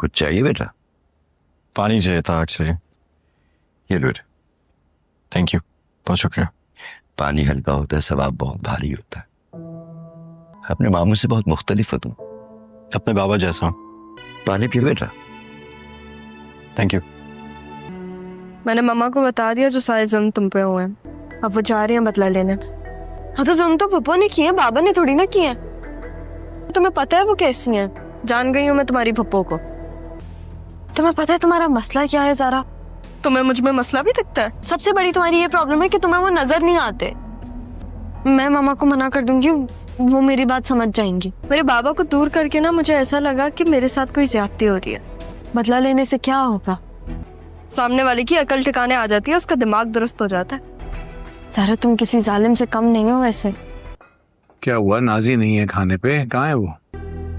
कुछ चाहिए बेटा? पानी चाहिए था एक्चुअली। ये लो बेटा। थैंक यू, बहुत शुक्रिया। पानी हल्का होता है, सवाब बहुत भारी होता है। अपने मामू से बहुत मुख्तलिफ हो तुम। अपने बाबा जैसा। पानी पियो बेटा। Thank you. मैंने मम्मा को बता दिया जो सारे जुल्म तुम पे हुए हैं। अब वो जा रही हैं बदला लेने। हाँ तो जुल्म तो पप्पो ने किए, बाबा ने थोड़ी ना किए। तुम्हें पता है वो कैसी हैं? जान गई हूँ मैं तुम्हारी पप्पो को। तुम्हें पता है तुम्हारा मसला क्या है ज़ारा? तुम्हें मुझ में मसला भी दिखता है? सबसे बड़ी तुम्हारी ये प्रॉब्लम है कि तुम्हें वो नजर नहीं आते। मैं मामा को मना कर दूंगी, वो मेरी बात समझ जाएंगी। मेरे बाबा को दूर करके ना मुझे ऐसा लगा कि मेरे साथ कोई ज्यादती हो रही है। बदला लेने से क्या होगा? सामने वाले की अकल ठिकाने आ जाती है, उसका दिमाग दुरुस्त हो जाता है। ज़ारा तुम किसी जालिम से कम नहीं हो वैसे। क्या हुआ, नाजी नहीं है खाने पे? कहाँ है वो?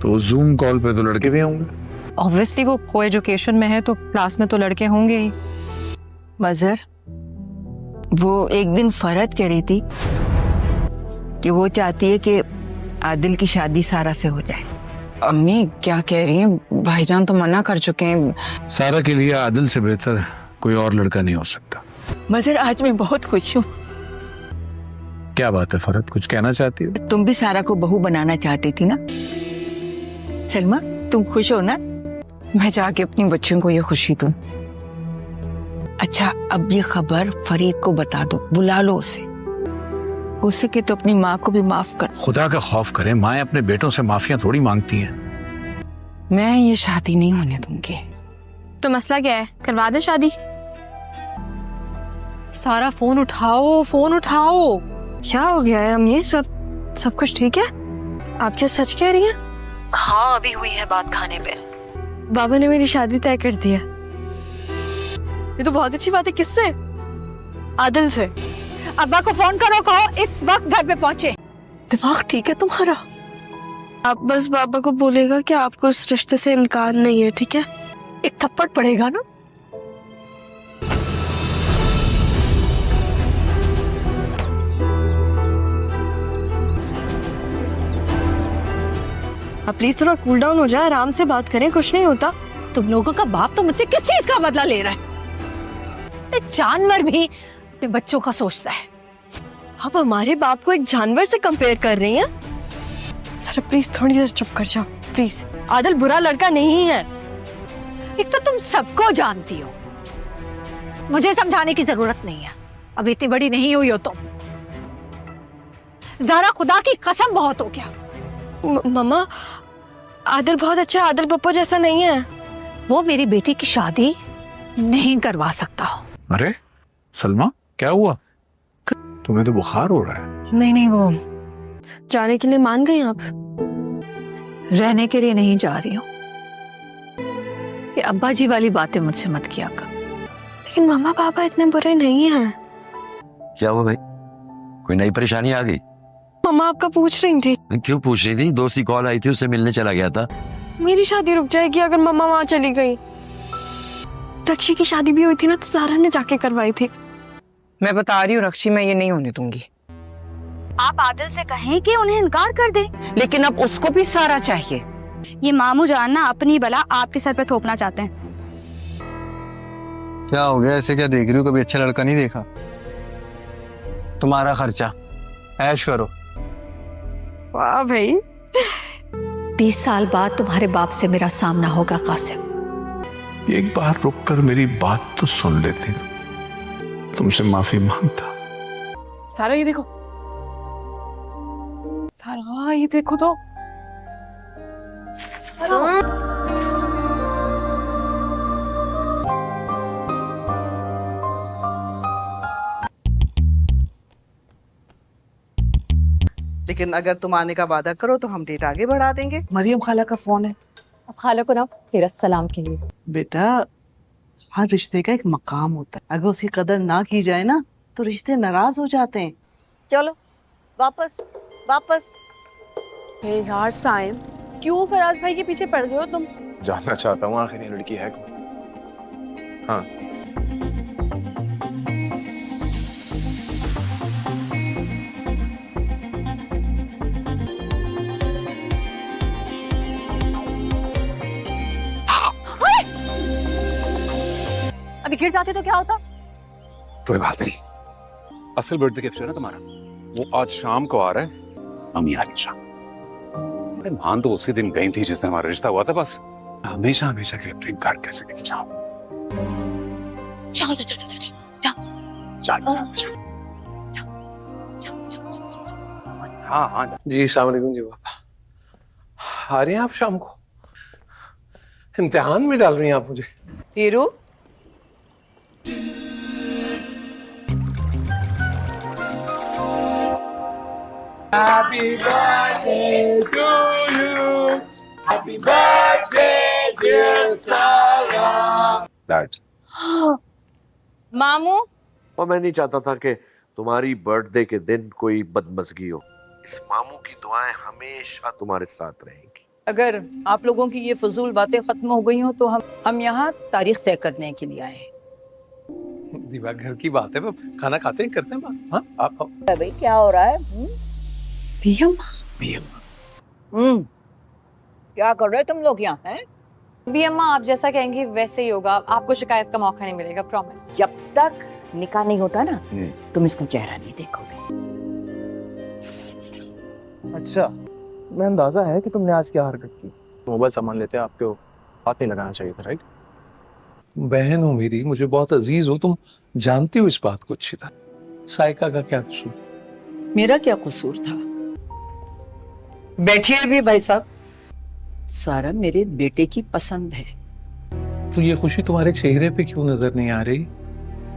तो जूम कॉल पे तो लड़के भी होंगे। ऑब्वियसली वो को एजुकेशन में है तो क्लास में तो लड़के होंगे ही। मजर, वो एक दिन फरहत कह रही थी कि वो चाहती है कि आदिल की शादी सारा से हो जाए। अम्मी क्या कह रही हैं? भाईजान तो मना कर चुके हैं। सारा के लिए आदिल से बेहतर कोई और लड़का नहीं हो सकता। मजर, आज मैं बहुत खुश हूँ। क्या बात है फरहत, कुछ कहना चाहती हो? तुम भी सारा को बहू बनाना चाहती थी ना? सलमा, तुम खुश हो ना? मैं जाके अपनी बच्चियों को ये खुशी दूं। अच्छा, अब ये खबर फरीद को बता दो, बुला लो उसे। हो सके तो अपनी माँ को भी माफ कर। खुदा का खौफ करें, माएं अपने बेटों से माफियां थोड़ी मांगती हैं। मैं ये शादी नहीं होने दूंगी। तो मसला क्या है? करवा दे शादी। सारा फोन उठाओ, फोन उठाओ। क्या हो गया है अम्मी? सब कुछ ठीक है? आप क्या सच कह रही हैं? हाँ, अभी हुई है बात खाने पे। बाबा ने मेरी शादी तय कर दी है। ये तो बहुत अच्छी बात है। किससे? आदिल से। अब्बा को फोन करो, कहो इस वक्त घर पे पहुंचे। दिमाग ठीक है तुम्हारा? आप बस बाबा को बोलेगा कि आपको इस रिश्ते से इनकार नहीं है, ठीक है? एक थप्पड़ पड़ेगा ना। आप प्लीज थोड़ा कूल डाउन हो जाए, आराम से बात करें, कुछ नहीं होता। तुम लोगों का बाप तो मुझसे किस चीज का बदला ले रहा है? एक जानवर भी अपने बच्चों का सोचता है। आप हमारे बाप को एक जानवर से कंपेयर कर रही हैं? सर प्लीज थोड़ी देर चुप कर जाओ प्लीज। आदिल बुरा लड़का नहीं है। एक तो तुम सबको जानती हो, मुझे समझाने की जरूरत नहीं है। अब इतनी बड़ी नहीं हुई हो तुम। ज़ारा, खुदा की कसम बहुत हो गया। मम्मा, आदिल बहुत अच्छा है, आदिल पप्पो जैसा नहीं है। वो मेरी बेटी की शादी नहीं करवा सकता हो। अरे सलमा, क्या हुआ? तुम्हें तो बुखार हो रहा है। नहीं, वो जाने के लिए मान गई आप? रहने के लिए नहीं जा रही हूँ। ये अब्बा जी वाली बातें मुझसे मत किया कर। लेकिन मम्मा पापा इतने बुरे नहीं हैं। क्या हुआ भाई, कोई नई परेशानी आ गई? मम्मा आपका पूछ रही थी। क्यों पूछ रही थी? दोस्त की कॉल आई थी, उससे मिलने चला गया था। मेरी शादी रुक जाएगी अगर मम्मा वहां चली गई। रक्षी की शादी भी हुई थी ना, तो ज़ारा ने जाके करवाई थी। मैं बता रही हूँ रक्षी, मैं ये नहीं होने दूंगी। आप आदिल से कहें कि उन्हें इनकार कर दे। लेकिन अब उसको भी सारा चाहिए। ये मामू जान ना अपनी बला आपके सर पे थोपना चाहते हैं। क्या हो गया, ऐसे क्या देख रही हो? कभी अच्छा लड़का नहीं देखा? तुम्हारा खर्चा, ऐश करो। वाह भाई। 20 साल बाद तुम्हारे बाप से मेरा सामना होगा कासिम। एक बार रुककर मेरी बात तो सुन लेते, तुमसे माफी मांगता। सारा ये देखो, सारा ये देखो तो। लेकिन अगर तुम आने का वादा करो तो हम डेट आगे बढ़ा देंगे। मरियम खाला का फोन है। अब खाला को ना तेरा सलाम के लिए। बेटा, हर रिश्ते का एक मकाम होता है, अगर उसकी कदर ना की जाए ना तो रिश्ते नाराज हो जाते हैं। चलो वापस वापस। यार साइम, क्यों फराज भाई के पीछे पड़ गए हो तुम? जानना चाहता हूँ आखिर ये लड़की है कौन? हाँ, गिर जाते तो क्या होता? कोई बात नहीं, असल बर्थडे गिफ्ट है ना तुम्हारा, वो आज शाम को आ रहा है, मम्मी आ रही शाम। अरे मान तो उसी दिन गई थी जिस दिन हमारा रिश्ता हुआ था, बस हमेशा हमेशा के लिए ड्रिंक घर कैसे लेके जाओ। जाओ जाओ जाओ जाओ। हाँ हाँ जी अस्सलाम वालेकुम जी पापा। आ रहे हैं आप शाम को? इम्तिहान में डाल रही हैं आप मुझे? हीरू, Happy birthday to you. Happy birthday dear Sarah. Dad. मामू और मैं नहीं चाहता था कि तुम्हारी बर्थडे के दिन कोई बदमज़गी हो। इस मामू की दुआएं हमेशा तुम्हारे साथ रहेंगी। अगर आप लोगों की ये फजूल बातें खत्म हो गई हो तो हम यहाँ तारीख तय करने के लिए आए हैं। दीवा घर की बात है, खाना खाते हैं करते हैं बात। हाँ आप भाई क्या हो रहा है? क्या कर रहे हो तुम लोग यहाँ हैं? भी अम्मा आप जैसा कहेंगी वैसे ही होगा, आपको शिकायत का मौका नहीं मिलेगा, प्रॉमिस। जब तक निकाह नहीं होता ना तुम इसका चेहरा नहीं देखोगे। अच्छा, मैं अंदाजा है कि तुमने आज क्या हरकत की। मोबाइल सामान लेते आपको हाथ नहीं लगाना चाहिए था, राइट? बहन हो मेरी, मुझे बहुत अजीज हो, तुम जानती हो इस बात को अच्छी तरह। साइका का क्या कसूर? मेरा क्या कसूर था? बैठिए भी भाई साहब। सारा मेरे बेटे की पसंद है। तो ये खुशी तुम्हारे चेहरे पे क्यों नजर नहीं आ रही?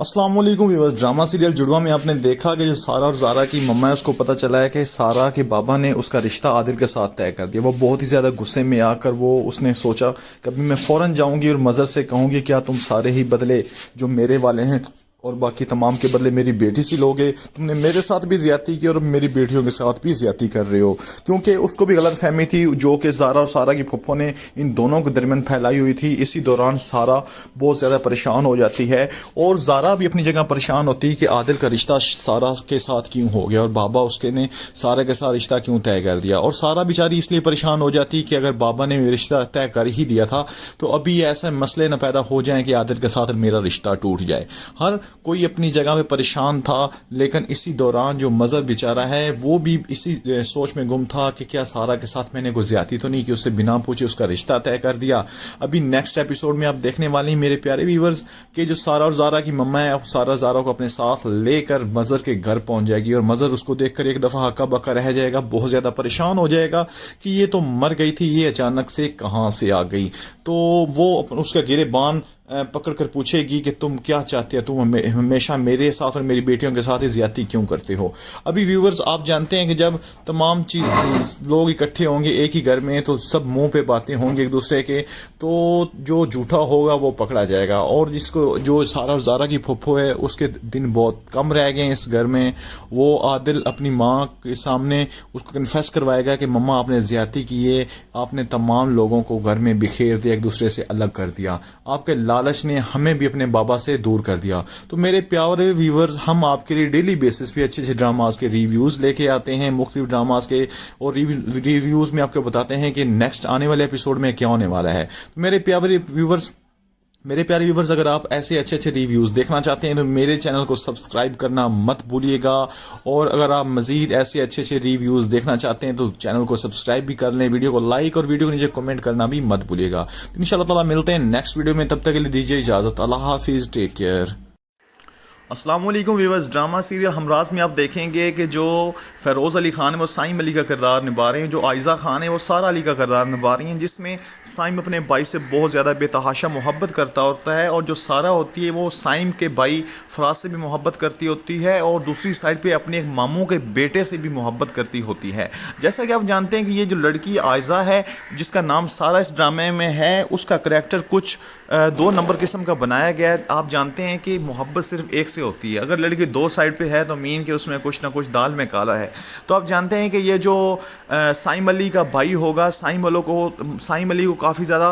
अस्सलाम वालेकुम व्यूअर्स। ड्रामा सीरियल जुड़वा में आपने देखा कि जो सारा और ज़ारा की मम्मा है उसको पता चला है कि सारा के बाबा ने उसका रिश्ता आदिल के साथ तय कर दिया। वो बहुत ही ज़्यादा गुस्से में आकर उसने सोचा कि अभी मैं फ़ौरन जाऊंगी और मज़र से कहूंगी क्या तुम सारे ही बदले जो मेरे वाले हैं और बाकी तमाम के बदले मेरी बेटी सी लोगे। तुमने मेरे साथ भी ज़्यादती की और मेरी बेटियों के साथ भी ज़्यादती कर रहे हो। क्योंकि उसको भी गलत फहमी थी जो कि ज़ारा और सारा की फुप्पो ने इन दोनों के दरमियान फैलाई हुई थी। इसी दौरान सारा बहुत ज़्यादा परेशान हो जाती है और ज़ारा भी अपनी जगह परेशान होती है कि आदिल का रिश्ता सारा के साथ क्यों हो गया और बाबा उसके ने सारा के साथ रिश्ता क्यों तय कर दिया। और सारा बेचारी इसलिए परेशान हो जाती कि अगर बाबा ने रिश्ता तय कर ही दिया था तो अभी ऐसे मसले न पैदा हो जाएं कि आदिल के साथ मेरा रिश्ता टूट जाए। हर कोई अपनी जगह पे परेशान था, लेकिन इसी दौरान जो मज़र बेचारा है वो भी इसी सोच में गुम था कि क्या सारा के साथ मैंने कोई ज्यादती तो नहीं कि उससे बिना पूछे उसका रिश्ता तय कर दिया। अभी नेक्स्ट एपिसोड में आप देखने वाले हैं मेरे प्यारे व्यूअर्स कि जो सारा और ज़ारा की मम्मा है, सारा ज़ारा को अपने साथ लेकर मज़र के घर पहुंच जाएगी और मज़र उसको देखकर एक दफ़ा हक्का बक्का रह जाएगा, बहुत ज़्यादा परेशान हो जाएगा कि ये तो मर गई थी, ये अचानक से कहाँ से आ गई। तो वो उसका गिरेबान पकड़ कर पूछेगी कि तुम क्या चाहते हो, तुम हमेशा मेरे साथ और मेरी बेटियों के साथ ही ज्यादती क्यों करते हो। अभी व्यूवर्स आप जानते हैं कि जब तमाम चीज लोग इकट्ठे होंगे एक ही घर में तो सब मुंह पे बातें होंगी एक दूसरे के, तो जो झूठा होगा वो पकड़ा जाएगा। और जिसको जो सारा और ज़ारा की फुफ्फो है उसके दिन बहुत कम रह गए इस घर में। वो आदिल अपनी माँ के सामने उसको कन्फेस करवाएगा कि मम्मा आपने ज्यादती की है, आपने तमाम लोगों को घर में बिखेर दिया, एक दूसरे से अलग कर दिया, आपके लालच ने हमें भी अपने बाबा से दूर कर दिया। तो मेरे प्यारे व्यूवर्स हम आपके लिए डेली बेसिस पे अच्छे अच्छे ड्रामास के रिव्यूज़ लेके आते हैं, मुख्तलिफ ड्रामास के, और रिव्यूज़ में आपको बताते हैं कि नेक्स्ट आने वाले एपिसोड में क्या होने वाला है। तो मेरे प्यारे व्यूवर्स अगर आप ऐसे अच्छे अच्छे रिव्यूज़ देखना चाहते हैं तो मेरे चैनल को सब्सक्राइब करना मत भूलिएगा। और अगर आप मज़ीद ऐसे अच्छे अच्छे रिव्यूज़ देखना चाहते हैं तो चैनल को सब्सक्राइब भी कर लें, वीडियो को लाइक और वीडियो को नीचे कमेंट करना भी मत भूलिएगा। तो इंशाअल्लाह ताला मिलते हैं नेक्स्ट वीडियो में, तब तक के लिए दीजिए इजाज़त। अल्लाह हाफिज़, टेक केयर। अस्सलाम वालेकुम व्यूअर्स। ड्रामा सीरियल हमराज में आप देखेंगे कि जो फ़ेरोज़ अली ख़ान है वो साइम अली का किरदार निभा रहे हैं, जो आयज़ा ख़ान है वो सारा अली का किरदार निभा रही हैं, जिसमें साइम अपने भाई से बहुत ज़्यादा बेतहाशा मोहब्बत करता होता है और जो सारा होती है वो साइम के भाई फराज से भी मोहब्बत करती होती है और दूसरी साइड पर अपने एक मामू के बेटे से भी मोहब्बत करती होती है। जैसा कि आप जानते हैं कि ये जो लड़की आयज़ा है जिसका नाम सारा इस ड्रामे में है, उसका करैक्टर कुछ 2 नंबर किस्म का बनाया गया है। आप जानते हैं कि मोहब्बत सिर्फ एक से होती है, अगर लड़की 2 साइड पे है तो मीन कि उसमें कुछ ना कुछ दाल में काला है। तो आप जानते हैं कि ये जो साइम अली का भाई होगा, साइम अली को काफ़ी ज़्यादा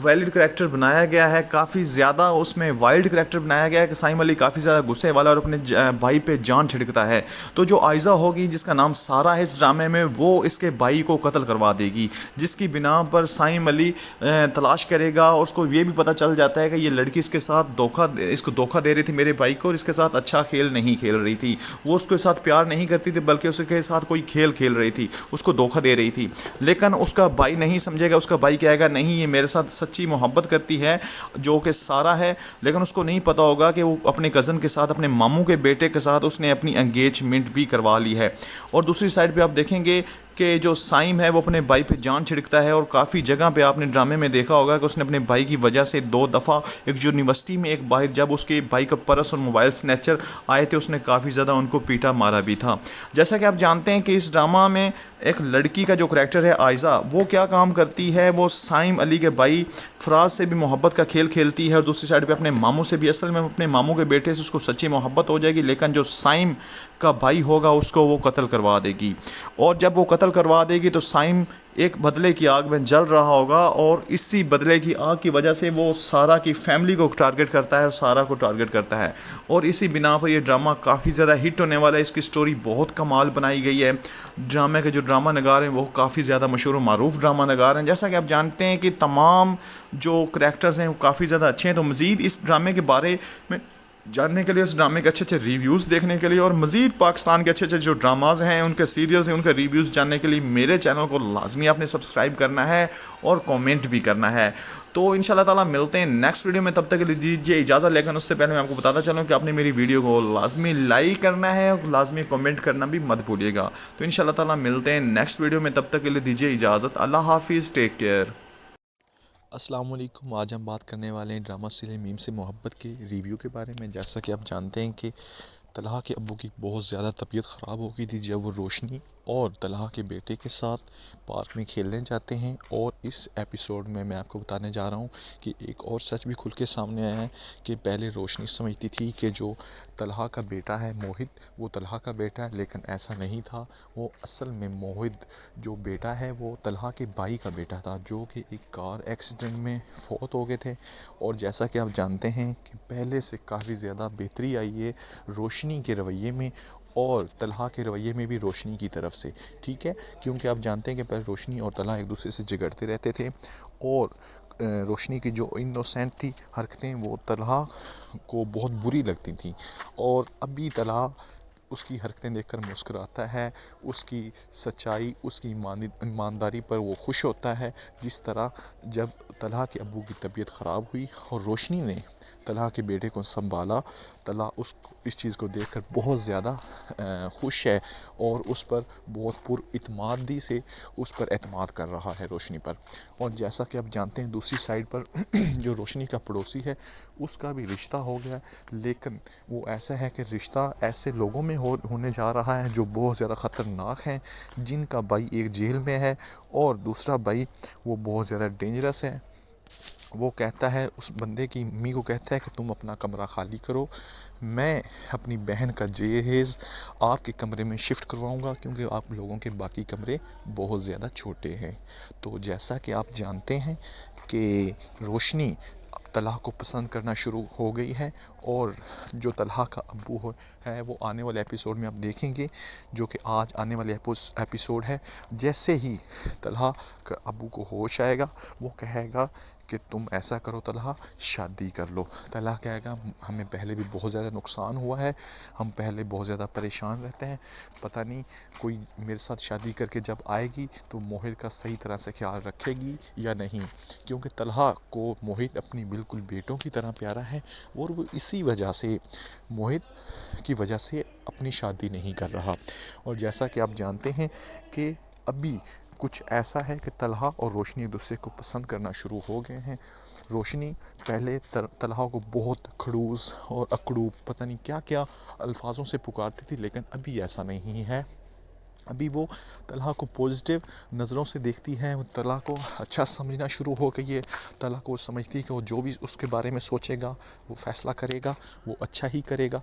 वैलिड करैक्टर बनाया गया है, काफ़ी ज़्यादा उसमें वाइल्ड करैक्टर बनाया गया है कि साइम अली काफ़ी ज़्यादा गुस्से वाला और अपने भाई पे जान छिड़कता है। तो जो आयज़ा होगी जिसका नाम सारा है इस ड्रामे में, वो इसके भाई को कत्ल करवा देगी, जिसकी बिना पर साइम अली तलाश करेगा और उसको ये भी पता चल जाता है कि ये लड़की इसके साथ इसको धोखा दे रही थी मेरे भाई को, और इसके साथ अच्छा खेल नहीं खेल रही थी। वो उसके साथ प्यार नहीं करती थी बल्कि उसके साथ कोई खेल खेल रही थी, उसको धोखा दे रही थी। लेकिन उसका भाई नहीं समझेगा, उसका भाई कहेगा नहीं ये मेरे साथ सच्ची मोहब्बत करती है जो कि सारा है। लेकिन उसको नहीं पता होगा कि वो अपने कज़न के साथ, अपने मामू के बेटे के साथ उसने अपनी एंगेजमेंट भी करवा ली है। और दूसरी साइड पे आप देखेंगे कि जो साइम है वो अपने भाई पे जान छिड़कता है, और काफ़ी जगह पे आपने ड्रामे में देखा होगा कि उसने अपने भाई की वजह से 2 दफ़ा एक यूनिवर्सिटी में एक बाहर जब उसके भाई का पर्स और मोबाइल स्नैचर आए थे उसने काफ़ी ज़्यादा उनको पीटा मारा भी था। जैसा कि आप जानते हैं कि इस ड्रामा में एक लड़की का जो करैक्टर है आयज़ा, वो क्या काम करती है, वो साइम अली के भाई फराज से भी मोहब्बत का खेल खेलती है, और दूसरी साइड पे अपने मामू से भी। असल में अपने मामू के बेटे से उसको सच्ची मोहब्बत हो जाएगी, लेकिन जो साइम का भाई होगा उसको वो कत्ल करवा देगी। और जब वो कत्ल करवा देगी तो साइम एक बदले की आग में जल रहा होगा, और इसी बदले की आग की वजह से वो सारा की फैमिली को टारगेट करता है और सारा को टारगेट करता है। और इसी बिना पर ये ड्रामा काफ़ी ज़्यादा हिट होने वाला है। इसकी स्टोरी बहुत कमाल बनाई गई है। ड्रामे के जो ड्रामा नगार हैं वो काफ़ी ज़्यादा मशहूर मारूफ ड्रामा नगार हैं। जैसा कि आप जानते हैं कि तमाम जो करैक्टर्स हैं वो काफ़ी ज़्यादा अच्छे हैं। तो मज़ीद इस ड्रामे के बारे में जानने के लिए, उस ड्रामे के अच्छे अच्छे रिव्यूज़ देखने के लिए, और मज़ीद पाकिस्तान के अच्छे अच्छे जो ड्रामाज हैं, उनके सीरियल्स हैं, उनके रिव्यूज़ जानने के लिए मेरे चैनल को लाजमी आपने सब्सक्राइब करना है और कमेंट भी करना है। तो इंशाल्लाह ताला मिलते हैं नेक्स्ट वीडियो में, तब तक के लिए दीजिए इजाज़त। लेकिन उससे पहले मैं आपको बताता चलूँ कि आपने मेरी वीडियो को लाजमी लाइक करना है और लाजमी कमेंट करना भी मत भूलिएगा। तो इंशाल्लाह ताला मिलते हैं नेक्स्ट वीडियो में, तब तक के लिए दीजिए इजाज़त। अल्लाह हाफिज़, टेक केयर। अस्सलाम वालेकुम। आज हम बात करने वाले हैं ड्रामा सीरियल मीम से मोहब्बत के रिव्यू के बारे में। जैसा कि आप जानते हैं कि तलहा के अब्बू की बहुत ज़्यादा तबीयत ख़राब हो गई थी जब वो रोशनी और तलहा के बेटे के साथ पार्क में खेलने जाते हैं। और इस एपिसोड में मैं आपको बताने जा रहा हूँ कि एक और सच भी खुल के सामने आया है कि पहले रोशनी समझती थी कि जो तलहा का बेटा है मोहित, वो तलहा का बेटा है, लेकिन ऐसा नहीं था। वो असल में मोहित जो बेटा है वो तलहा के भाई का बेटा था, जो कि एक कार एक्सीडेंट में फौत हो गए थे। और जैसा कि आप जानते हैं कि पहले से काफ़ी ज़्यादा बेहतरी आई है रोशनी के रवैये में और तलहा के रवैये में भी रोशनी की तरफ से, ठीक है। क्योंकि आप जानते हैं कि पहले रोशनी और तलहा एक दूसरे से झगड़ते रहते थे, और रोशनी की जो इनोसेंट थी हरकतें वो तलहा को बहुत बुरी लगती थी। और अभी तलहा उसकी हरकतें देखकर मुस्कुराता है, उसकी सच्चाई, उसकी ईमानदारी पर वो खुश होता है। जिस तरह जब तलहा के अब्बू की तबीयत ख़राब हुई और रोशनी ने तलहा के बेटे को संभाला, तलहा इस चीज़ को देखकर बहुत ज़्यादा खुश है और उस पर बहुत पुरइत्मादी से उस पर एतमाद कर रहा है रोशनी पर। और जैसा कि आप जानते हैं दूसरी साइड पर जो रोशनी का पड़ोसी है उसका भी रिश्ता हो गया, लेकिन वो ऐसा है कि रिश्ता ऐसे लोगों में होने जा रहा है जो बहुत ज़्यादा ख़तरनाक हैं, जिनका भाई एक जेल में है और दूसरा भाई वो बहुत ज़्यादा डेंजरस है। वो कहता है, उस बंदे की अम्मी को कहता है कि तुम अपना कमरा खाली करो, मैं अपनी बहन का जहेज़ आपके कमरे में शिफ्ट करवाऊंगा क्योंकि आप लोगों के बाकी कमरे बहुत ज़्यादा छोटे हैं। तो जैसा कि आप जानते हैं कि रोशनी तलहा को पसंद करना शुरू हो गई है, और जो तलहा का अब्बू है वो आने वाले एपिसोड में आप देखेंगे, जो कि आज आने वाले एपिसोड है। जैसे ही तलहा का अब्बू को होश आएगा वो कहेगा कि तुम ऐसा करो तलहा, शादी कर लो। तलहा कहेगा हमें पहले भी बहुत ज़्यादा नुकसान हुआ है, हम पहले बहुत ज़्यादा परेशान रहते हैं, पता नहीं कोई मेरे साथ शादी करके जब आएगी तो मोहित का सही तरह से ख्याल रखेगी या नहीं, क्योंकि तलहा को मोहित अपनी बिल्कुल बेटों की तरह प्यारा है और वो इसी वजह से मोहित की वजह से अपनी शादी नहीं कर रहा। और जैसा कि आप जानते हैं कि अभी कुछ ऐसा है कि तलहा और रोशनी एक दूसरे को पसंद करना शुरू हो गए हैं। रोशनी पहले तलहा को बहुत खड़ूस और अकड़ू पता नहीं क्या क्या अल्फाजों से पुकारती थी, लेकिन अभी ऐसा नहीं है। अभी वो तलहा को पॉजिटिव नज़रों से देखती है, वो तलहा को अच्छा समझना शुरू हो गई है। तलहा को समझती है कि वो जो भी उसके बारे में सोचेगा वो फ़ैसला करेगा, वो अच्छा ही करेगा।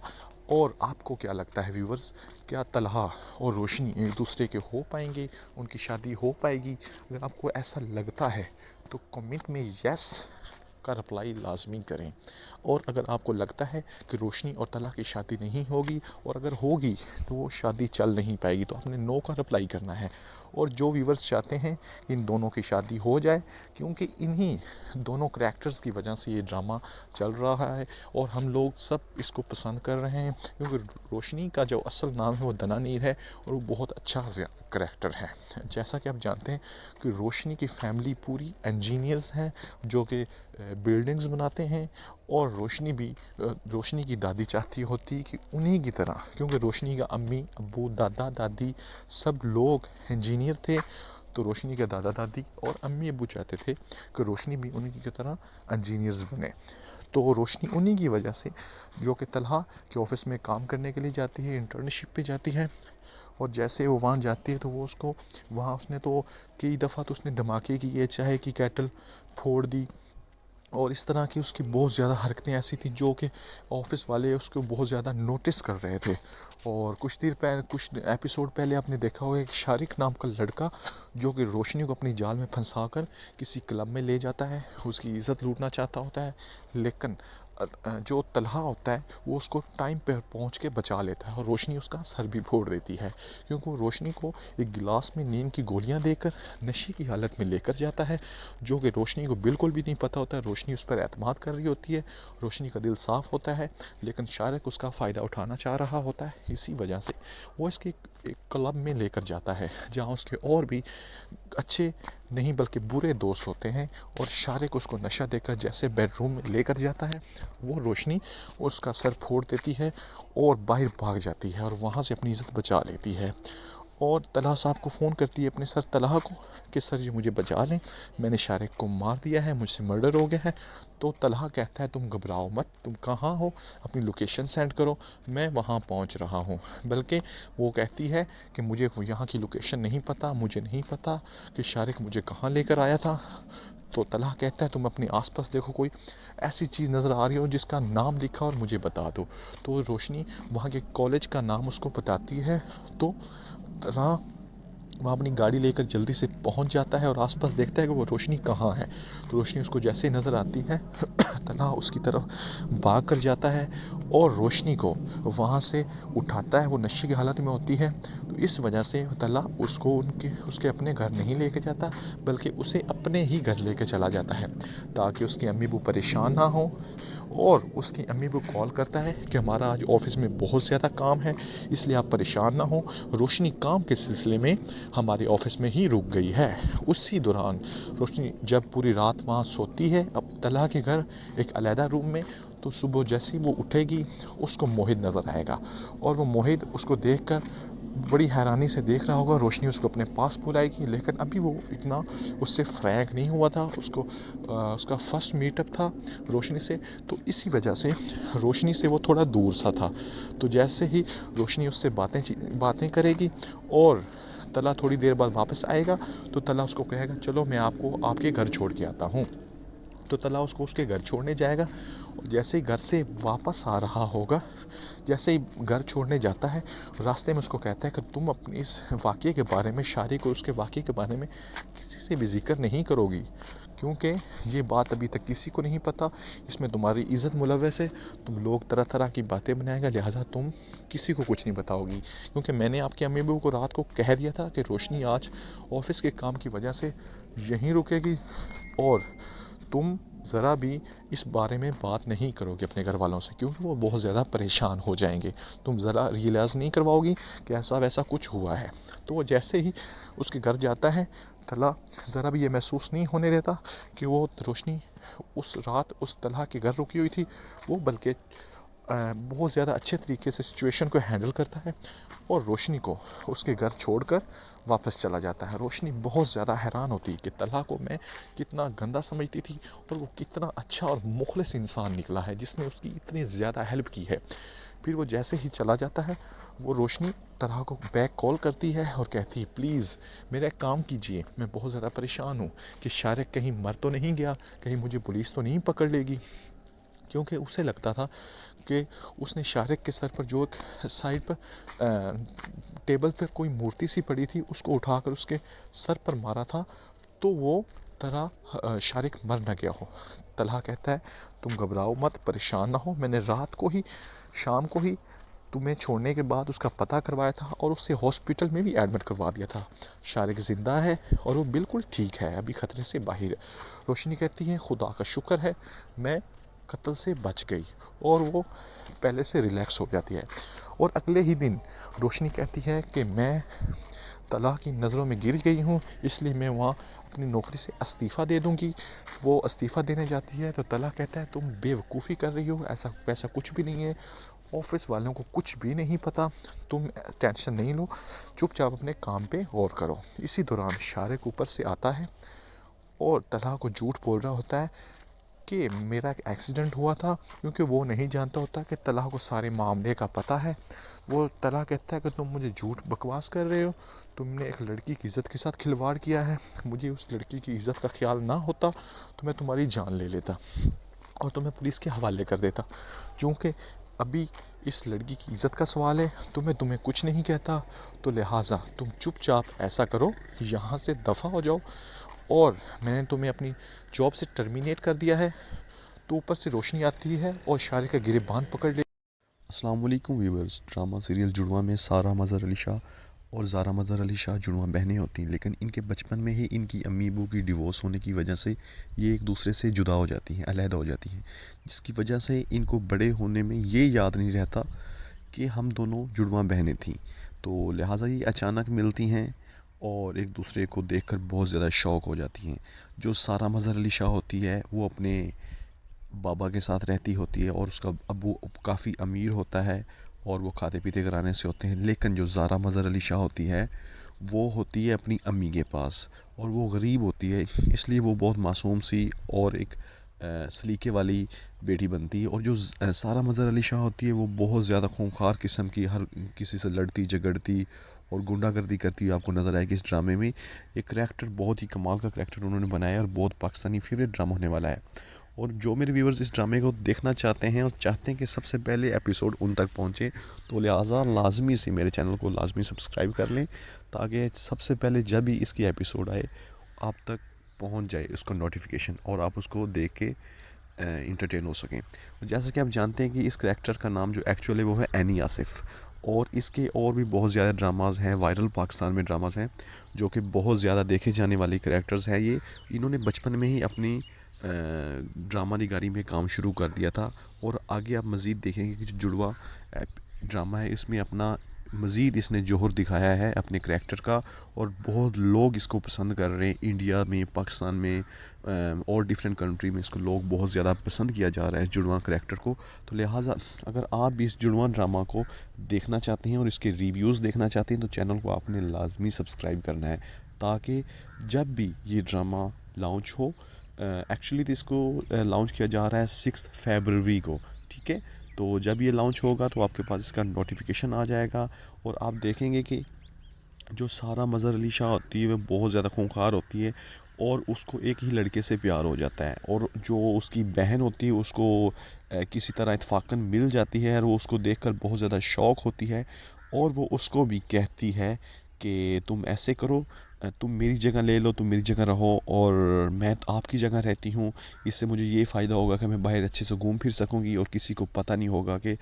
और आपको क्या लगता है व्यूवर्स, क्या तलहा और रोशनी एक दूसरे के हो पाएंगे, उनकी शादी हो पाएगी? अगर आपको ऐसा लगता है तो कमेंट में यस का रिप्लाई लाजमी करें। और अगर आपको लगता है कि रोशनी और तलहा की शादी नहीं होगी और अगर होगी तो वो शादी चल नहीं पाएगी तो आपने नो का रिप्लाई करना है। और जो व्यूवर्स चाहते हैं इन दोनों की शादी हो जाए, क्योंकि इन्हीं दोनों करैक्टर्स की वजह से ये ड्रामा चल रहा है और हम लोग सब इसको पसंद कर रहे हैं, क्योंकि रोशनी का जो असल नाम है वो दनानीर है और वो बहुत अच्छा करैक्टर है। जैसा कि आप जानते हैं कि रोशनी की फैमिली पूरी इंजीनियर्स हैं जो कि बिल्डिंग्स बनाते हैं, और रोशनी की दादी चाहती होती कि उन्हीं की तरह, क्योंकि रोशनी का अम्मी अब्बू दादा दादी सब लोग इंजीनियर थे, तो रोशनी के दादा दादी और अम्मी अब्बू चाहते थे कि रोशनी भी उन्हीं की तरह इंजीनियर्स बने। तो रोशनी उन्हीं की वजह से जो कि तलहा के ऑफिस में काम करने के लिए जाती है, इंटर्नशिप पे जाती है, और जैसे वो वहाँ जाती है तो वो उसको वहाँ उसने तो कई दफ़ा तो उसने धमाके किए, चाहे कि केटल फोड़ दी, और इस तरह की उसकी बहुत ज़्यादा हरकतें ऐसी थी जो कि ऑफिस वाले उसको बहुत ज़्यादा नोटिस कर रहे थे। और कुछ एपिसोड पहले आपने देखा होगा एक शारिक नाम का लड़का जो कि रोशनी को अपनी जाल में फंसा कर किसी क्लब में ले जाता है, उसकी इज़्ज़त लूटना चाहता होता है, लेकिन जो तलहा होता है वो उसको टाइम पर पहुंच के बचा लेता है और रोशनी उसका सर भी फोड़ देती है, क्योंकि वो रोशनी को एक गिलास में नींद की गोलियां देकर नशे की हालत में लेकर जाता है, जो कि रोशनी को बिल्कुल भी नहीं पता होता है। रोशनी उस पर एतमाद कर रही होती है, रोशनी का दिल साफ़ होता है, लेकिन शारिक उसका फ़ायदा उठाना चाह रहा होता है। इसी वजह से वो इसके एक क्लब में लेकर जाता है जहाँ उसके और भी अच्छे नहीं बल्कि बुरे दोस्त होते हैं, और शारिक उसको नशा देकर जैसे बेडरूम में लेकर जाता है, वो रोशनी उसका सर फोड़ देती है और बाहर भाग जाती है और वहाँ से अपनी इज़्ज़त बचा लेती है। और तलहा साहब को फ़ोन करती है अपने सर तलहा को कि सर जी मुझे बचा लें, मैंने शारिक को मार दिया है, मुझसे मर्डर हो गया है। तो तलहा कहता है तुम घबराओ मत, तुम कहाँ हो, अपनी लोकेशन सेंड करो, मैं वहाँ पहुँच रहा हूँ। बल्कि वो कहती है कि मुझे यहाँ की लोकेशन नहीं पता, मुझे नहीं पता कि शारिक मुझे कहाँ लेकर आया था। तो तलहा कहता है तुम अपने आसपास देखो, कोई ऐसी चीज़ नज़र आ रही हो जिसका नाम लिखा और मुझे बता दो। तो रोशनी वहाँ के कॉलेज का नाम उसको बताती है, तो तलहा वहाँ अपनी गाड़ी लेकर जल्दी से पहुँच जाता है और आसपास देखता है कि वो रोशनी कहाँ है। तो रोशनी उसको जैसे ही नज़र आती है तलहा उसकी तरफ भाग कर जाता है और रोशनी को वहाँ से उठाता है। वो नशे की हालत में होती है, तो इस वजह से तलहा उसको उसके अपने घर नहीं लेके जाता, बल्कि उसे अपने ही घर लेके चला जाता है ताकि उसकी अम्मी वो परेशान ना हो। और उसकी अम्मी को कॉल करता है कि हमारा आज ऑफिस में बहुत ज़्यादा काम है, इसलिए आप परेशान ना हो। रोशनी काम के सिलसिले में हमारे ऑफिस में ही रुक गई है। उसी दौरान रोशनी जब पूरी रात वहाँ सोती है अब तलहा के घर एक अलहदा रूम में, तो सुबह जैसी वो उठेगी उसको मोहित नज़र आएगा, और वो मोहित उसको देखकर बड़ी हैरानी से देख रहा होगा। रोशनी उसको अपने पास बुलाएगी, लेकिन अभी वो इतना उससे फ्रैंक नहीं हुआ था, उसका फर्स्ट मीटअप था रोशनी से, तो इसी वजह से रोशनी से वो थोड़ा दूर सा था। तो जैसे ही रोशनी उससे बातें करेगी और तलहा थोड़ी देर बाद वापस आएगा, तो तलहा उसको कहेगा चलो मैं आपको आपके घर छोड़ के आता हूँ। तो तलहा उसको उसके घर छोड़ने जाएगा, और जैसे ही घर से वापस आ रहा होगा, जैसे ही घर छोड़ने जाता है, रास्ते में उसको कहता है कि तुम अपने इस वाक़ये के बारे में, शारिक और उसके वाक़ये के बारे में किसी से भी जिक्र नहीं करोगी, क्योंकि ये बात अभी तक किसी को नहीं पता, इसमें तुम्हारी इज़्ज़त मुलव्वस है, तुम लोग तरह तरह की बातें बनाएगा, लिहाजा तुम किसी को कुछ नहीं बताओगी। क्योंकि मैंने आपके अम्मी अब्बू को रात को कह दिया था कि रोशनी आज ऑफिस के काम की वजह से यहीं रुकेगी, और तुम ज़रा भी इस बारे में बात नहीं करोगे अपने घर वालों से, क्योंकि वो बहुत ज़्यादा परेशान हो जाएंगे। तुम ज़रा रियलाइज़ नहीं करवाओगी कि ऐसा वैसा कुछ हुआ है। तो वो जैसे ही उसके घर जाता है, तलहा ज़रा भी ये महसूस नहीं होने देता कि वो रोशनी उस रात उस तलहा के घर रुकी हुई थी। वो बल्कि बहुत ज़्यादा अच्छे तरीके से सिचुएशन को हैंडल करता है और रोशनी को उसके घर छोड़कर वापस चला जाता है। रोशनी बहुत ज़्यादा हैरान होती है कि तलहा को मैं कितना गंदा समझती थी और वो कितना अच्छा और मुखलिस इंसान निकला है जिसने उसकी इतनी ज़्यादा हेल्प की है। फिर वो जैसे ही चला जाता है, वो रोशनी तलहा को बैक कॉल करती है और कहती है प्लीज़ मेरा एक काम कीजिए, मैं बहुत ज़्यादा परेशान हूँ कि शारिक कहीं मर तो नहीं गया, कहीं मुझे पुलिस तो नहीं पकड़ लेगी। क्योंकि उसे लगता था कि उसने शारिक के सर पर जो एक साइड पर टेबल पर कोई मूर्ति सी पड़ी थी उसको उठाकर उसके सर पर मारा था, तो वो तरह शारिक मर न गया हो। तलहा कहता है तुम घबराओ मत, परेशान ना हो, मैंने रात को ही शाम को ही तुम्हें छोड़ने के बाद उसका पता करवाया था और उससे हॉस्पिटल में भी एडमिट करवा दिया था। शारिक ज़िंदा है और वो बिल्कुल ठीक है, अभी ख़तरे से बाहर है। रोशनी कहती है खुदा का शुक्र है मैं कत्ल से बच गई, और वो पहले से रिलैक्स हो जाती है। और अगले ही दिन रोशनी कहती है कि मैं तला की नज़रों में गिर गई हूँ, इसलिए मैं वहाँ अपनी नौकरी से इस्तीफ़ा दे दूँगी। वो इस्तीफ़ा देने जाती है तो तला कहता है तुम बेवकूफ़ी कर रही हो, ऐसा वैसा कुछ भी नहीं है, ऑफिस वालों को कुछ भी नहीं पता, तुम टेंशन नहीं लो, चुपचाप अपने काम पे गौर करो। इसी दौरान शारिक ऊपर से आता है और तला को झूठ बोल रहा होता है कि मेरा एक एक्सीडेंट हुआ था, क्योंकि वो नहीं जानता होता कि तला को सारे मामले का पता है। वो तला कहता है कि तुम मुझे झूठ बकवास कर रहे हो, तुमने एक लड़की की इज़्ज़त के साथ खिलवाड़ किया है, मुझे उस लड़की की इज़्ज़त का ख्याल ना होता तो मैं तुम्हारी जान ले लेता और तुम्हें पुलिस के हवाले कर देता। चूँकि अभी इस लड़की की इज़्ज़त का सवाल है तो मैं तुम्हें कुछ नहीं कहता, तो लिहाजा तुम चुपचाप ऐसा करो, यहाँ से दफ़ा हो जाओ, और मैंने तुम्हें अपनी जॉब से टर्मिनेट कर दिया है। तो ऊपर से रोशनी आती है और शारिक का गिरबान पकड़ ले। अस्सलाम वालेकुम व्यूअर्स। ड्रामा सीरियल जुड़वा में सारा मज़हर अली शाह और ज़ारा मज़हर अली शाह जुड़वा बहनें होती हैं, लेकिन इनके बचपन में ही इनकी अम्मी अबू की डिवोर्स होने की वजह से ये एक दूसरे से जुदा हो जाती हैं, अलहदा हो जाती हैं, जिसकी वजह से इनको बड़े होने में ये याद नहीं रहता कि हम दोनों जुड़वा बहनें थीं। तो लिहाजा ये अचानक मिलती हैं और एक दूसरे को देखकर बहुत ज़्यादा शौक़ हो जाती हैं। जो सारा मज़हर अली शाह होती है वो अपने बाबा के साथ रहती होती है और उसका अबू काफ़ी अमीर होता है और वो खाते पीते घराने से होते हैं, लेकिन जो ज़ारा मज़हर अली शाह होती है वो होती है अपनी अम्मी के पास और वो गरीब होती है, इसलिए वो बहुत मासूम सी और एक सलीके वाली बेटी बनती है। और जो सारा मज़हर अली शाह होती है वो बहुत ज़्यादा खूंखार किस्म की, हर किसी से लड़ती झगड़ती और गुंडागर्दी करती हुई आपको नज़र आएगी इस ड्रामे में। एक करैक्टर, बहुत ही कमाल का करैक्टर उन्होंने बनाया और बहुत पाकिस्तानी फेवरेट ड्रामा होने वाला है। और जो मेरे व्यूवर्स इस ड्रामे को देखना चाहते हैं और चाहते हैं कि सबसे पहले एपिसोड उन तक पहुंचे, तो लिहाजा लाजमी से मेरे चैनल को लाजमी सब्सक्राइब कर लें, ताकि सबसे पहले जब भी इसकी एपिसोड आए आप तक पहुंच जाए उसका नोटिफिकेशन और आप उसको देख के इंटरटेन हो सकें। जैसा कि आप जानते हैं कि इस करैक्टर का नाम जो एक्चुअली वो है एनी आसिफ, और इसके और भी बहुत ज़्यादा ड्रामाज़ हैं, वायरल पाकिस्तान में ड्रामाज़ हैं जो कि बहुत ज़्यादा देखे जाने वाले करैक्टर्स हैं। ये इन्होंने बचपन में ही अपनी ड्रामा निगारी में काम शुरू कर दिया था और आगे आप मज़ीद देखेंगे कि जो जुड़वा ड्रामा है इसमें अपना मज़ीद इसने जोहर दिखाया है अपने करैक्टर का, और बहुत लोग इसको पसंद कर रहे हैं। इंडिया में, पाकिस्तान में और डिफरेंट कंट्री में इसको लोग बहुत ज़्यादा पसंद किया जा रहा है जुड़वा करैक्टर को। तो लिहाजा अगर आप भी इस जुड़वा ड्रामा को देखना चाहते हैं और इसके रिव्यूज़ देखना चाहते हैं तो चैनल को आपने लाजमी सब्सक्राइब करना है, ताकि जब भी ये ड्रामा लॉन्च हो, एक्चुअली तो इसको लॉन्च किया जा रहा है 6 फरवरी को, ठीक है। तो जब ये लॉन्च होगा तो आपके पास इसका नोटिफिकेशन आ जाएगा और आप देखेंगे कि जो सारा मज़हर अली शाह होती है वह बहुत ज़्यादा खूंखार होती है और उसको एक ही लड़के से प्यार हो जाता है, और जो उसकी बहन होती है उसको किसी तरह इत्फाकन मिल जाती है और वो उसको देखकर बहुत ज़्यादा शौक़ होती है और वो उसको भी कहती है कि तुम ऐसे करो, तुम मेरी जगह ले लो, तुम मेरी जगह रहो और मैं आपकी जगह रहती हूँ, इससे मुझे ये फ़ायदा होगा कि मैं बाहर अच्छे से घूम फिर सकूँगी और किसी को पता नहीं होगा कि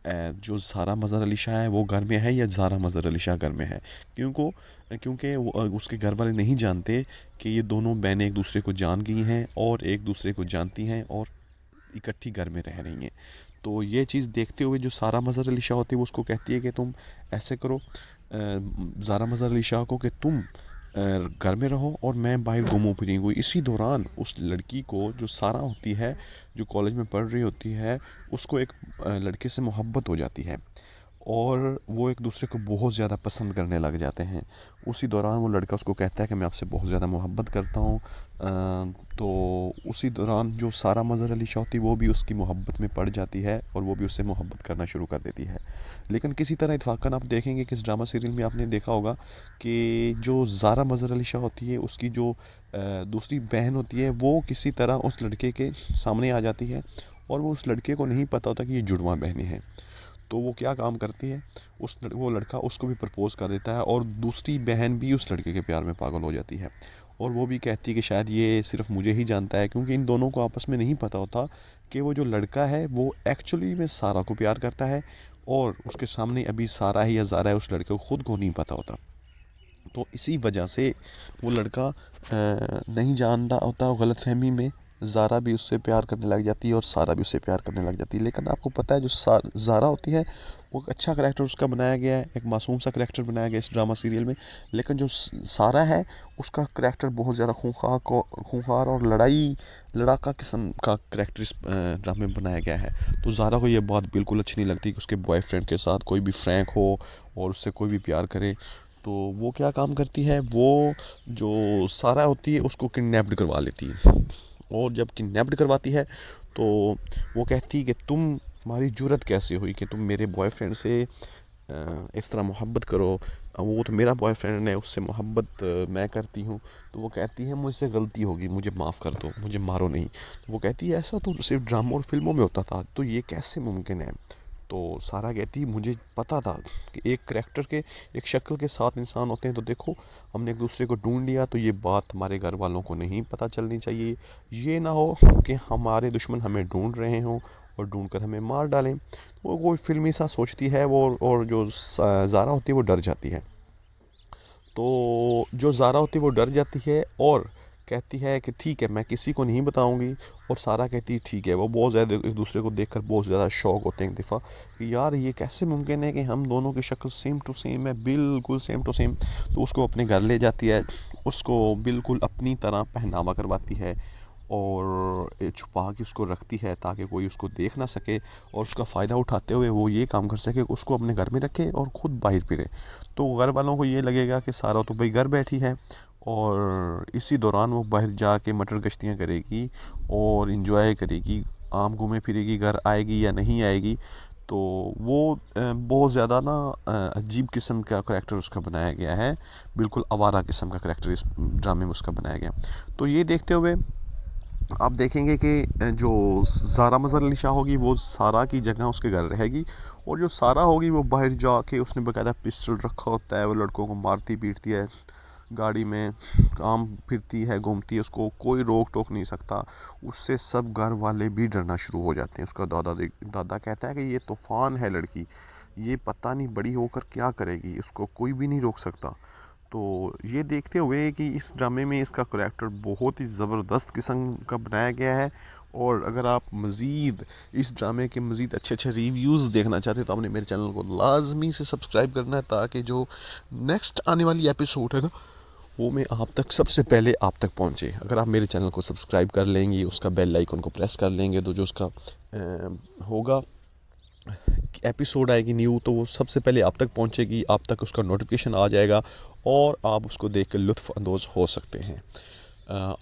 जो सारा मज़हर अली शाह है वो घर में है या ज़ारा मज़हर अली शाह घर में है, क्योंकि उसके घर वाले नहीं जानते कि ये दोनों बहनें एक दूसरे को जान गई हैं और एक दूसरे को जानती हैं और इकट्ठी घर में रह रही हैं। तो ये चीज़ देखते हुए जो सारा मज़हर अली शाह होती है वो उसको कहती है कि तुम ऐसे करो, ज़ारा मज़हर अली शाह को, कि तुम घर में रहो और मैं बाहर घूमूं फिरूंगी। इसी दौरान उस लड़की को, जो सारा होती है, जो कॉलेज में पढ़ रही होती है, उसको एक लड़के से मोहब्बत हो जाती है और वो एक दूसरे को बहुत ज़्यादा पसंद करने लग जाते हैं। उसी दौरान वो लड़का उसको कहता है कि मैं आपसे बहुत ज़्यादा मोहब्बत करता हूँ। तो उसी दौरान जो सारा मज़हर अली शाह थी वो भी उसकी मोहब्बत में पड़ जाती है और वो भी उससे मोहब्बत करना शुरू कर देती है। लेकिन किसी तरह इत्फाकन आप देखेंगे कि इस ड्रामा सीरियल में आपने देखा होगा कि जो ज़ारा मज़हर अली शाह होती है उसकी जो दूसरी बहन होती है वो किसी तरह उस लड़के के सामने आ जाती है और वो उस लड़के को नहीं पता होता कि ये जुड़वा बहनें हैं। तो वो क्या काम करती है, वो लड़का उसको भी प्रपोज़ कर देता है और दूसरी बहन भी उस लड़के के प्यार में पागल हो जाती है और वो भी कहती है कि शायद ये सिर्फ मुझे ही जानता है, क्योंकि इन दोनों को आपस में नहीं पता होता कि वो जो लड़का है वो एक्चुअली में सारा को प्यार करता है और उसके सामने अभी सारा है या ज़ारा है, उस लड़के को खुद को नहीं पता होता। तो इसी वजह से वो लड़का नहीं जानता होता, गलतफहमी में ज़ारा भी उससे प्यार करने लग जाती है और सारा भी उससे प्यार करने लग जाती है। लेकिन आपको पता है जो ज़ारा होती है वो एक अच्छा करैक्टर उसका बनाया गया है, एक मासूम सा करैक्टर बनाया गया है इस ड्रामा सीरियल में। लेकिन जो सारा है उसका करैक्टर बहुत ज़्यादा खूंखार और लड़ाका किस्म का करैक्टर इस ड्रामे में बनाया गया है। तो ज़ारा को ये बात बिल्कुल अच्छी नहीं लगती कि उसके बॉयफ्रेंड के साथ कोई भी फ्रैंक हो और उससे कोई भी प्यार करे। तो वो क्या काम करती है, वो जो सारा होती है उसको किडनैप्ड करवा लेती है। और जब किडनैप्ड करवाती है तो वो कहती है कि तुम्हारी जुर्रत कैसे हुई कि तुम मेरे बॉयफ्रेंड से इस तरह मोहब्बत करो, वो तो मेरा बॉयफ्रेंड है, उससे मोहब्बत मैं करती हूँ। तो वो कहती है मुझसे गलती होगी, मुझे माफ़ कर दो, मुझे मारो नहीं। तो वो कहती है ऐसा तो सिर्फ ड्रामों और फिल्मों में होता था, तो ये कैसे मुमकिन है। तो सारा कहती है मुझे पता था कि एक करैक्टर के, एक शक्ल के 7 इंसान होते हैं। तो देखो हमने एक दूसरे को ढूंढ लिया, तो ये बात हमारे घर वालों को नहीं पता चलनी चाहिए। ये ना हो कि हमारे दुश्मन हमें ढूंढ रहे हों और ढूंढ कर हमें मार डालें। वो कोई फिल्मी सा सोचती है वो, और जो ज़ारा होती है वो डर जाती है। तो जो ज़ारा होती है वो डर जाती है और कहती है कि ठीक है मैं किसी को नहीं बताऊंगी। और सारा कहती है ठीक है। वो बहुत ज़्यादा एक दूसरे को देखकर बहुत ज़्यादा शौक होते हैं एक दफ़ा कि यार ये कैसे मुमकिन है कि हम दोनों की शक्ल सेम टू सेम है, बिल्कुल सेम टू सेम। तो उसको अपने घर ले जाती है, उसको बिल्कुल अपनी तरह पहनावा करवाती है और छुपा के उसको रखती है ताकि कोई उसको देख ना सके। और उसका फ़ायदा उठाते हुए वो ये काम कर सके, उसको अपने घर में रखे और ख़ुद बाहर फिरे। तो घर वालों को ये लगेगा कि सारा तो भाई घर बैठी है और इसी दौरान वो बाहर जाके मटर गश्तियाँ करेगी और इन्जॉय करेगी, आम घूमे फिरेगी, घर आएगी या नहीं आएगी। तो वो बहुत ज़्यादा ना अजीब किस्म का करैक्टर उसका बनाया गया है, बिल्कुल आवारा किस्म का करैक्टर इस ड्रामे में उसका बनाया गया। तो ये देखते हुए आप देखेंगे कि जो ज़ारा मज़हर अली शाह होगी वो सारा की जगह उसके घर रहेगी, और जो सारा होगी वो बाहर जाके, उसने बाकायदा पिस्टल रखा होता है, वो लड़कों को मारती पीटती है, गाड़ी में काम फिरती है, घूमती है, उसको कोई रोक टोक नहीं सकता। उससे सब घर वाले भी डरना शुरू हो जाते हैं। उसका दादा कहता है कि ये तूफ़ान है लड़की, ये पता नहीं बड़ी होकर क्या करेगी, इसको कोई भी नहीं रोक सकता। तो ये देखते हुए कि इस ड्रामे में इसका करैक्टर बहुत ही ज़बरदस्त किस्म का बनाया गया है। और अगर आप मज़ीद इस ड्रामे के मज़ीद अच्छे रिव्यूज़ देखना चाहते हैं तो आपने मेरे चैनल को लाजमी से सब्सक्राइब करना है, ताकि जो नेक्स्ट आने वाली एपिसोड है ना वो मैं आप तक सबसे पहले आप तक पहुंचे। अगर आप मेरे चैनल को सब्सक्राइब कर लेंगे, उसका बेल आइकन को प्रेस कर लेंगे, तो जो उसका होगा एपिसोड आएगी न्यू, तो वो सबसे पहले आप तक पहुंचेगी, आप तक उसका नोटिफिकेशन आ जाएगा और आप उसको देख कर लुत्फ़ अंदोज़ हो सकते हैं।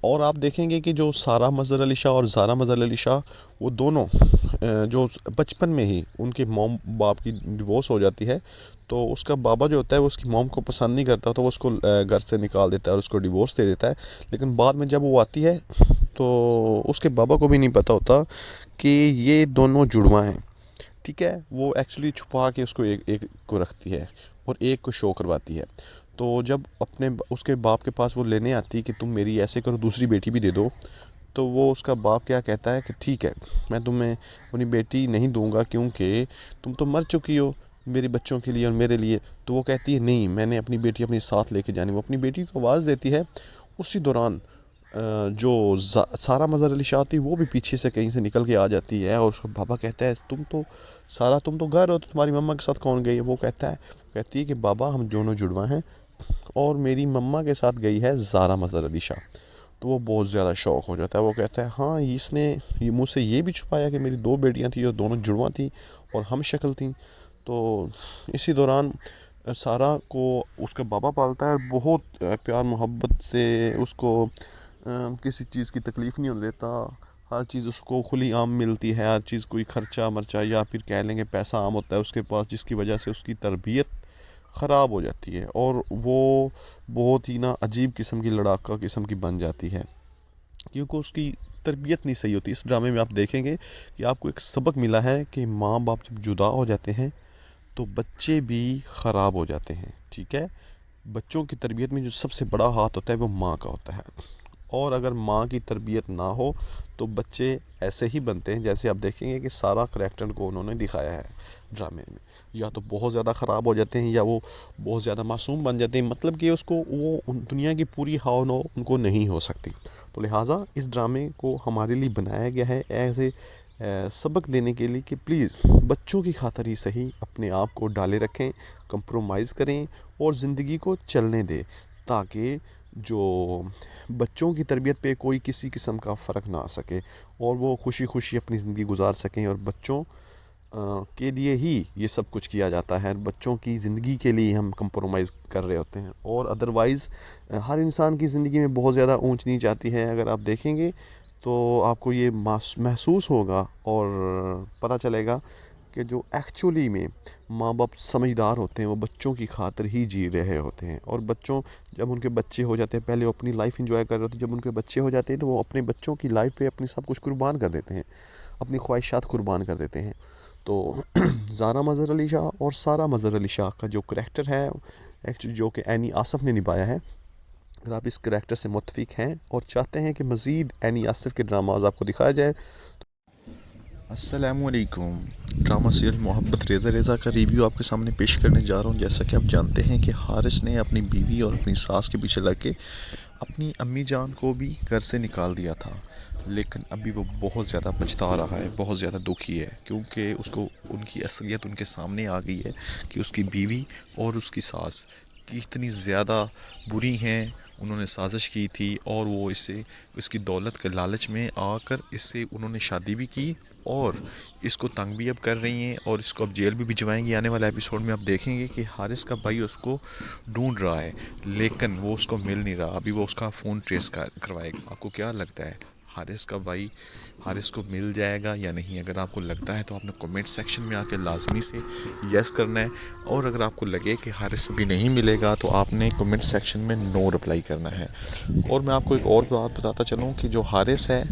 और आप देखेंगे कि जो सारा मज़हर अली शाह और ज़ारा मज़हर अली शाह वो दोनों जो बचपन में ही उनके मॉम बाप की डिवोर्स हो जाती है, तो उसका बाबा जो होता है वो उसकी मॉम को पसंद नहीं करता, तो वो उसको घर से निकाल देता है और उसको डिवोर्स दे देता है। लेकिन बाद में जब वो आती है तो उसके बाबा को भी नहीं पता होता कि ये दोनों जुड़वा हैं, ठीक है। वो एक्चुअली छुपा के उसको एक को रखती है और एक को शो करवाती है। तो जब उसके बाप के पास वो लेने आती है कि तुम मेरी ऐसे करो, दूसरी बेटी भी दे दो, तो वो उसका बाप क्या कहता है कि ठीक है मैं तुम्हें अपनी बेटी नहीं दूंगा क्योंकि तुम तो मर चुकी हो मेरे बच्चों के लिए और मेरे लिए। तो वो कहती है नहीं, मैंने अपनी बेटी अपने साथ लेके जानी। वो अपनी बेटी को आवाज़ देती है। उसी दौरान जो सारा मज़हर अली शाह थी वो भी पीछे से कहीं से निकल के आ जाती है और उसका बाबा कहता है तुम तो घर हो, तो तुम्हारी मम्मा के साथ कौन गई है। वो कहती है कि बाबा हम दोनों जुड़वा हैं और मेरी मम्मा के साथ गई है ज़ारा मज़हर अली शाह। तो वो बहुत ज़्यादा शौक हो जाता है। वो कहता है हाँ इसने ये मुझसे ये भी छुपाया कि मेरी 2 बेटियां थी और दोनों जुड़वा थी और हम शक्ल थी। तो इसी दौरान सारा को उसका बाबा पालता है और बहुत प्यार मोहब्बत से उसको किसी चीज़ की तकलीफ़ नहीं होने देता। हर चीज़ उसको खुली आम मिलती है, हर चीज़ कोई ख़र्चा मर्चा या फिर कह लेंगे पैसा आम होता है उसके पास, जिसकी वजह से उसकी तरबियत ख़राब हो जाती है और वो बहुत ही ना अजीब किस्म की लड़ाका किस्म की बन जाती है क्योंकि उसकी तरबियत नहीं सही होती। इस ड्रामे में आप देखेंगे कि आपको एक सबक मिला है कि माँ बाप जब जुदा हो जाते हैं तो बच्चे भी ख़राब हो जाते हैं, ठीक है। बच्चों की तरबियत में जो सबसे बड़ा हाथ होता है वो माँ का होता है। और अगर माँ की तरबियत ना हो तो बच्चे ऐसे ही बनते हैं जैसे आप देखेंगे कि सारा करैक्टर को उन्होंने दिखाया है ड्रामे में, या तो बहुत ज़्यादा ख़राब हो जाते हैं या वो बहुत ज़्यादा मासूम बन जाते हैं, मतलब कि उसको वो दुनिया की पूरी हाव नो उनको नहीं हो सकती। तो लिहाजा इस ड्रामे को हमारे लिए बनाया गया है एज ए सबक देने के लिए कि प्लीज़ बच्चों की खातिर ही सही अपने आप को डाले रखें, कंप्रोमाइज़ करें और ज़िंदगी को चलने दें, ताकि जो बच्चों की तरबियत पे कोई किसी किस्म का फ़र्क ना आ सके और वो खुशी खुशी अपनी ज़िंदगी गुजार सकें। और बच्चों के लिए ही ये सब कुछ किया जाता है, बच्चों की ज़िंदगी के लिए हम कंप्रोमाइज़ कर रहे होते हैं। और अदरवाइज़ हर इंसान की ज़िंदगी में बहुत ज़्यादा ऊंच नीच आती है, अगर आप देखेंगे तो आपको ये महसूस होगा और पता चलेगा कि जो एक्चुअली में माँ बाप समझदार होते हैं वो बच्चों की खातिर ही जी रहे होते हैं। और बच्चों जब उनके बच्चे हो जाते हैं, पहले वो अपनी लाइफ एंजॉय कर रहे होते हैं, जब उनके बच्चे हो जाते हैं तो वो अपने बच्चों की लाइफ पे अपनी सब कुछ कुर्बान कर देते हैं, अपनी ख्वाहिशात कुर्बान कर देते हैं। तो ज़ारा मज़हर अली शाह और सारा मज़हर अली शाह का जो करैक्टर है एक्चुअली जो कि एनी आसिफ ने निभाया है, अगर आप इस करैक्टर से मुत्तफ़िक हैं और चाहते हैं कि मज़ीद एनी आसिफ के ड्रामाज आपको दिखाया जाए। अस्सलामुअलैकुम, ड्रामा सीरियल मोहब्बत रेज़ा रेज़ा का रिव्यू आपके सामने पेश करने जा रहा हूँ। जैसा कि आप जानते हैं कि हारिस ने अपनी बीवी और अपनी सास के पीछे लग के अपनी अम्मी जान को भी घर से निकाल दिया था, लेकिन अभी वो बहुत ज़्यादा पछता रहा है, बहुत ज़्यादा दुखी है, क्योंकि उसको उनकी असलियत उनके सामने आ गई है कि उसकी बीवी और उसकी सास कितनी ज़्यादा बुरी हैं। उन्होंने साजिश की थी और वो इसकी दौलत के लालच में आकर इससे उन्होंने शादी भी की और इसको तंग भी अब कर रही हैं और इसको अब जेल भी भिजवाएंगी। आने वाले एपिसोड में आप देखेंगे कि हारिस का भाई उसको ढूंढ रहा है, लेकिन वो उसको मिल नहीं रहा। अभी वो उसका फ़ोन ट्रेस करवाएगा। आपको क्या लगता है हारिस का भाई हारिस को मिल जाएगा या नहीं? अगर आपको लगता है तो आपने कमेंट सेक्शन में आके लाजमी से यस करना है, और अगर आपको लगे कि हारिस भी नहीं मिलेगा तो आपने कमेंट सेक्शन में नो रिप्लाई करना है। और मैं आपको एक और बात बताता चलूँ कि जो हारिस है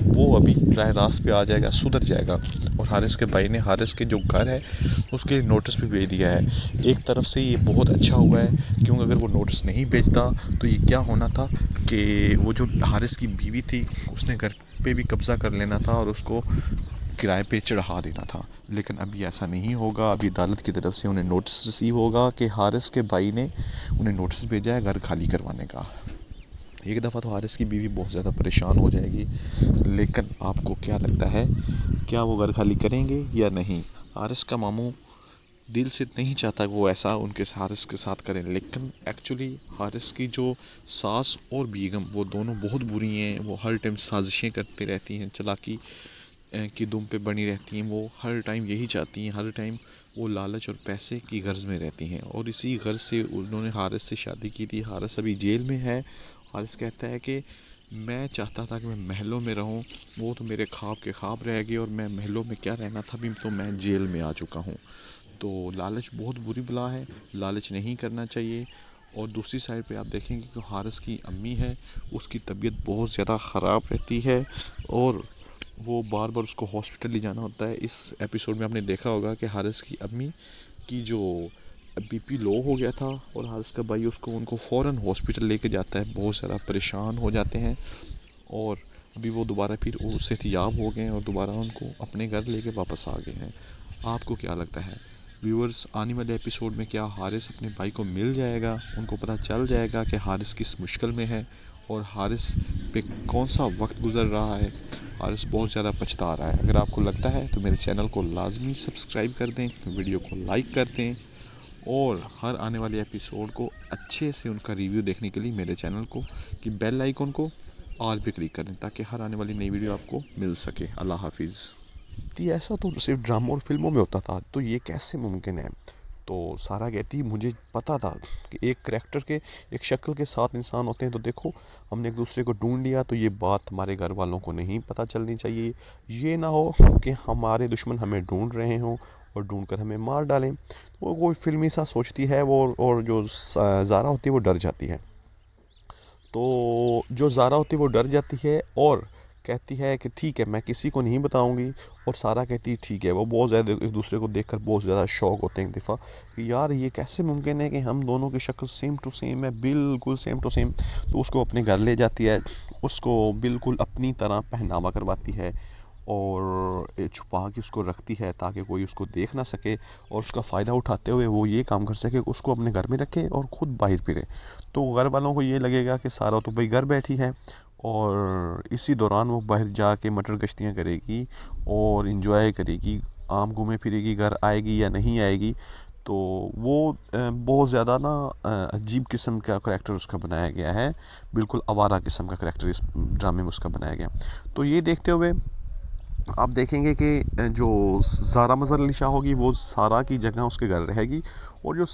वो अभी राह रास्त पे आ जाएगा, सुधर जाएगा। और हारिस के भाई ने हारिस के जो घर है उसके लिए नोटिस भी भेज दिया है। एक तरफ से ये बहुत अच्छा हुआ है, क्योंकि अगर वो नोटिस नहीं भेजता तो ये क्या होना था कि वो जो हारिस की बीवी थी उसने घर पे भी कब्ज़ा कर लेना था और उसको किराए पे चढ़ा देना था। लेकिन अभी ऐसा नहीं होगा। अभी अदालत की तरफ से उन्हें नोटिस रिसीव होगा कि हारिस के भाई ने उन्हें नोटिस भेजा है घर खाली करवाने का। एक दफ़ा तो हारिस की बीवी बहुत ज़्यादा परेशान हो जाएगी, लेकिन आपको क्या लगता है क्या वो घर खाली करेंगे या नहीं? हारिस का मामू दिल से नहीं चाहता कि वो ऐसा उनके हारिस के साथ करें, लेकिन एक्चुअली हारिस की जो सास और बेगम वो दोनों बहुत बुरी हैं। वो हर टाइम साजिशें करती रहती हैं, चालाकी की दुम पे बनी रहती हैं। वो हर टाइम यही चाहती हैं, हर टाइम वो लालच और पैसे की गर्ज में रहती हैं, और इसी गर्ज से उन्होंने हारिस से शादी की थी। हारिस अभी जेल में है। हारिस कहता है कि मैं चाहता था कि मैं महलों में रहूं, वो तो मेरे ख्वाब के ख्वाब रह गए और मैं महलों में क्या रहना था, अभी तो मैं जेल में आ चुका हूं। तो लालच बहुत बुरी बला है, लालच नहीं करना चाहिए। और दूसरी साइड पे आप देखेंगे कि हारिस की अम्मी है, उसकी तबीयत बहुत ज़्यादा ख़राब रहती है और वो बार बार उसको हॉस्पिटल ले जाना होता है। इस एपिसोड में आपने देखा होगा कि हारिस की अम्मी की जो बीपी लो हो गया था और हारिस का भाई उनको फ़ौरन हॉस्पिटल लेके जाता है। बहुत ज़्यादा परेशान हो जाते हैं और अभी वो दोबारा फिर सेहतियाब हो गए और दोबारा उनको अपने घर लेके वापस आ गए हैं। आपको क्या लगता है व्यूअर्स, आने वाले एपिसोड में क्या हारिस अपने भाई को मिल जाएगा? उनको पता चल जाएगा कि हारिस किस मुश्किल में है और हारिस पे कौन सा वक्त गुजर रहा है? हारिस बहुत ज़्यादा पछता रहा है। अगर आपको लगता है तो मेरे चैनल को लाजमी सब्सक्राइब कर दें, वीडियो को लाइक कर दें और हर आने वाले एपिसोड को अच्छे से उनका रिव्यू देखने के लिए मेरे चैनल को की बेल आइकन को ऑल पे क्लिक कर दें, ताकि हर आने वाली नई वीडियो आपको मिल सके। अल्लाह हाफिज़। ऐसा तो सिर्फ ड्रामों और फिल्मों में होता था, तो ये कैसे मुमकिन है? तो सारा कहती मुझे पता था कि एक करैक्टर के एक शक्ल के 7 इंसान होते हैं, तो देखो हमने एक दूसरे को ढूंढ लिया, तो ये बात हमारे घर वालों को नहीं पता चलनी चाहिए। ये ना हो कि हमारे दुश्मन हमें ढूंढ रहे हों और ढूंढ कर हमें मार डालें। वो कोई फिल्मी सा सोचती है वो, और जो ज़ारा होती है वो डर जाती है। तो जो ज़ारा होती है वो डर जाती है और कहती है कि ठीक है मैं किसी को नहीं बताऊंगी, और सारा कहती है ठीक है। वो बहुत ज़्यादा एक दूसरे को देखकर बहुत ज़्यादा शौक होते हैं एक दफ़ा कि यार ये कैसे मुमकिन है कि हम दोनों की शक्ल सेम टू सेम है, बिल्कुल सेम टू सेम। तो उसको अपने घर ले जाती है, उसको बिल्कुल अपनी तरह पहनावा करवाती है और छुपा के उसको रखती है ताकि कोई उसको देख ना सके, और उसका फ़ायदा उठाते हुए वो ये काम कर सके उसको अपने घर में रखे और ख़ुद बाहर फिरे। तो घर वालों को ये लगेगा कि सारा तो भाई घर बैठी है, और इसी दौरान वो बाहर जाके मटर गश्तियाँ करेगी और इन्जॉय करेगी, आम घूमे फिरेगी, घर आएगी या नहीं आएगी। तो वो बहुत ज़्यादा ना अजीब किस्म का करैक्टर उसका बनाया गया है, बिल्कुल आवारा किस्म का करैक्टर इस ड्रामे में उसका बनाया गया। तो ये देखते हुए आप देखेंगे कि जो ज़ारा मज़हर अली शाह होगी वो सारा की जगह उसके घर रहेगी, और जो